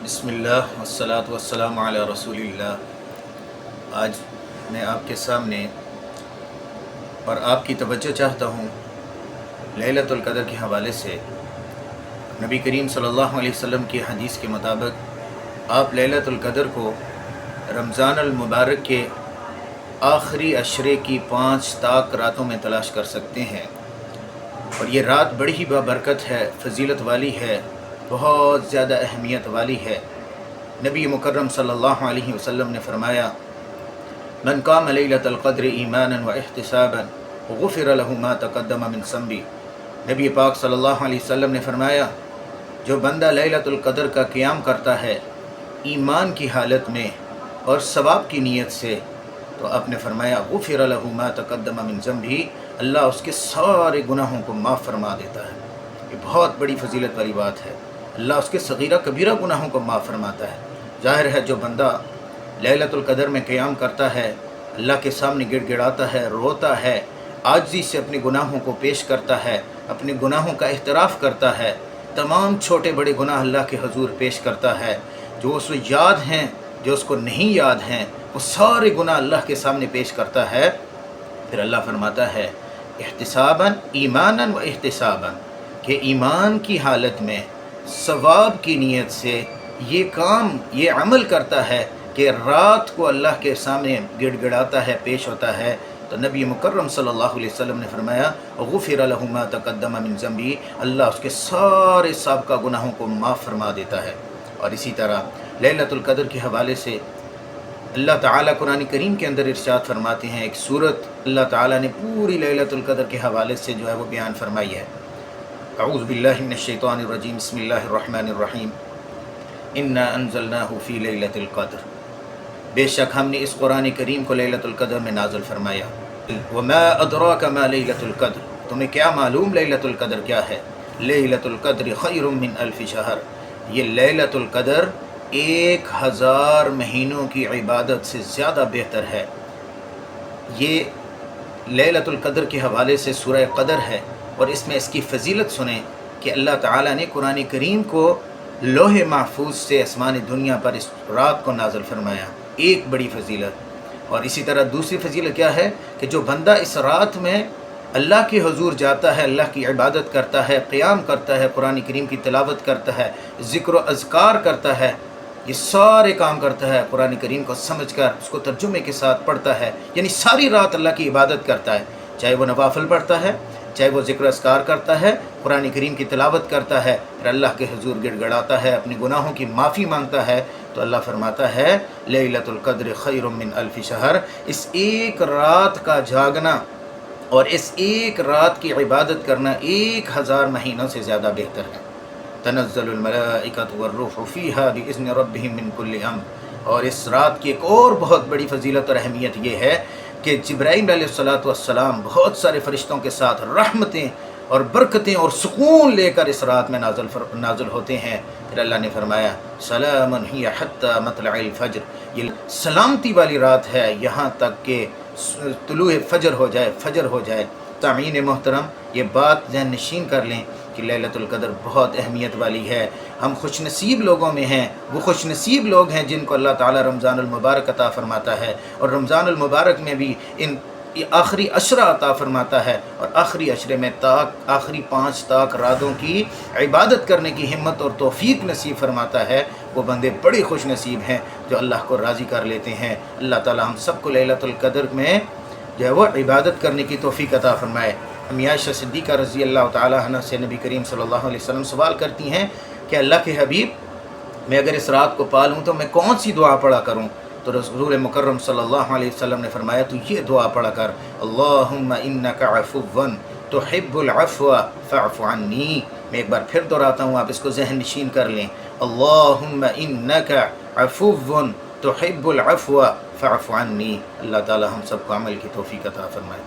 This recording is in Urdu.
بسم اللہ والصلاة والسلام علی رسول اللہ۔ آج میں آپ کے سامنے اور آپ کی توجہ چاہتا ہوں لیلۃ القدر کے حوالے سے۔ نبی کریم صلی اللہ علیہ وسلم کی حدیث کے مطابق آپ لیلۃ القدر کو رمضان المبارک کے آخری عشرے کی 5 طاق راتوں میں تلاش کر سکتے ہیں، اور یہ رات بڑی ہی بابرکت ہے، فضیلت والی ہے، بہت زیادہ اہمیت والی ہے۔ نبی مکرم صلی اللہ علیہ وسلم نے فرمایا، من قام لیلۃ القدر ایمانا و احتسابا غفر له ما تقدم من ذنبہ۔ نبی پاک صلی اللہ علیہ وسلم نے فرمایا، جو بندہ لیلۃ القدر کا قیام کرتا ہے ایمان کی حالت میں اور ثواب کی نیت سے، تو آپ نے فرمایا غفر له ما تقدم من ذنبہ، اللہ اس کے سارے گناہوں کو معاف فرما دیتا ہے۔ یہ بہت بڑی فضیلت والی بات ہے، اللہ اس کے صغیرہ کبیرہ گناہوں کو معاف فرماتا ہے۔ ظاہر ہے جو بندہ لیلۃ القدر میں قیام کرتا ہے، اللہ کے سامنے گڑ گڑاتا ہے، روتا ہے، عاجزی سے اپنے گناہوں کو پیش کرتا ہے، اپنے گناہوں کا اعتراف کرتا ہے، تمام چھوٹے بڑے گناہ اللہ کے حضور پیش کرتا ہے، جو اس کو یاد ہیں، جو اس کو نہیں یاد ہیں، وہ سارے گناہ اللہ کے سامنے پیش کرتا ہے، پھر اللہ فرماتا ہے احتسابا ایمانا و احتسابا، کہ ایمان کی حالت میں ثواب کی نیت سے یہ کام، یہ عمل کرتا ہے کہ رات کو اللہ کے سامنے گڑ گڑاتا ہے، پیش ہوتا ہے، تو نبی مکرم صلی اللہ علیہ وسلم نے فرمایا غفر له ما تقدم من ذنبہ، اللہ اس کے سارے سابقہ گناہوں کو معاف فرما دیتا ہے۔ اور اسی طرح لیلۃ القدر کے حوالے سے اللہ تعالیٰ قرآن کریم کے اندر ارشاد فرماتے ہیں، ایک سورت اللہ تعالیٰ نے پوری لیلۃ القدر کے حوالے سے جو ہے وہ بیان فرمائی ہے۔ اعوذ باللہ من الشیطان الرجیم، بسم اللہ الرحمن الرحیم، انا انزلناہ فی لیلۃ القدر، بے شک ہم نے اس قرآن کریم کو لیلۃ القدر میں نازل فرمایا۔ وما ادراک ما لیلۃ القدر، تمہیں کیا معلوم لیلۃ القدر کیا ہے؟ لیلۃ القدر خیر من الف شہر، یہ لیلۃ القدر 1000 مہینوں کی عبادت سے زیادہ بہتر ہے۔ یہ لیلۃ القدر کے حوالے سے سورہ قدر ہے، اور اس میں اس کی فضیلت سنیں کہ اللہ تعالیٰ نے قرآن کریم کو لوح محفوظ سے آسمان دنیا پر اس رات کو نازل فرمایا، ایک بڑی فضیلت۔ اور اسی طرح دوسری فضیلت کیا ہے کہ جو بندہ اس رات میں اللہ کے حضور جاتا ہے، اللہ کی عبادت کرتا ہے، قیام کرتا ہے، قرآن کریم کی تلاوت کرتا ہے، ذکر و اذکار کرتا ہے، یہ سارے کام کرتا ہے، قرآن کریم کو سمجھ کر اس کو ترجمے کے ساتھ پڑھتا ہے، یعنی ساری رات اللہ کی عبادت کرتا ہے، چاہے وہ نوافل پڑھتا ہے، چاہے وہ ذکر اذکار کرتا ہے، قرآن کریم کی تلاوت کرتا ہے، پھر اللہ کے حضور گڑ گڑاتا ہے، اپنے گناہوں کی معافی مانگتا ہے، تو اللہ فرماتا ہے لیلۃ القدر خیر من الف شہر، اس ایک رات کا جاگنا اور اس ایک رات کی عبادت کرنا 1000 مہینوں سے زیادہ بہتر ہے۔ تنزل الملائکۃ والروح فیہا باذن ربہم من کل امر، اور اس رات کی ایک اور بہت بڑی فضیلت اور اہمیت یہ ہے کہ جبرائیل علیہ السلام بہت سارے فرشتوں کے ساتھ رحمتیں اور برکتیں اور سکون لے کر اس رات میں نازل ہوتے ہیں۔ پھر اللہ نے فرمایا سلام ہی حتی مطلع الفجر، یہ سلامتی والی رات ہے یہاں تک کہ طلوع فجر ہو جائے۔ سامعین محترم، یہ بات ذہن نشین کر لیں کہ لیلۃ القدر بہت اہمیت والی ہے۔ ہم خوش نصیب لوگوں میں ہیں، وہ خوش نصیب لوگ ہیں جن کو اللہ تعالیٰ رمضان المبارک عطا فرماتا ہے، اور رمضان المبارک میں بھی ان آخری عشرہ عطا فرماتا ہے، اور آخری عشرے میں آخری 5 طاق راتوں کی عبادت کرنے کی ہمت اور توفیق نصیب فرماتا ہے۔ وہ بندے بڑے خوش نصیب ہیں جو اللہ کو راضی کر لیتے ہیں۔ اللہ تعالیٰ ہم سب کو لیلۃ القدر میں جو ہے وہ عبادت کرنے کی توفیق عطا فرمائے۔ امی عائشہ صدیقہ رضی اللہ تعالیٰ عنہ سے نبی کریم صلی اللہ علیہ وسلم سوال کرتی ہیں کہ اللہ کے حبیب، میں اگر اس رات کو پالوں تو میں کون سی دعا پڑھا کروں؟ تو رسول مکرم صلی اللہ علیہ وسلم نے فرمایا تو یہ دعا پڑھا کر، اللہم انک عفو تحب العفو فاعف عنی۔ میں ایک بار پھر دہراتا ہوں، آپ اس کو ذہن نشین کر لیں، اللہم انک عفو تحب العفو فاعف عنی۔ اللہ تعالی ہم سب کو عمل کی توفیق عطا فرمائے۔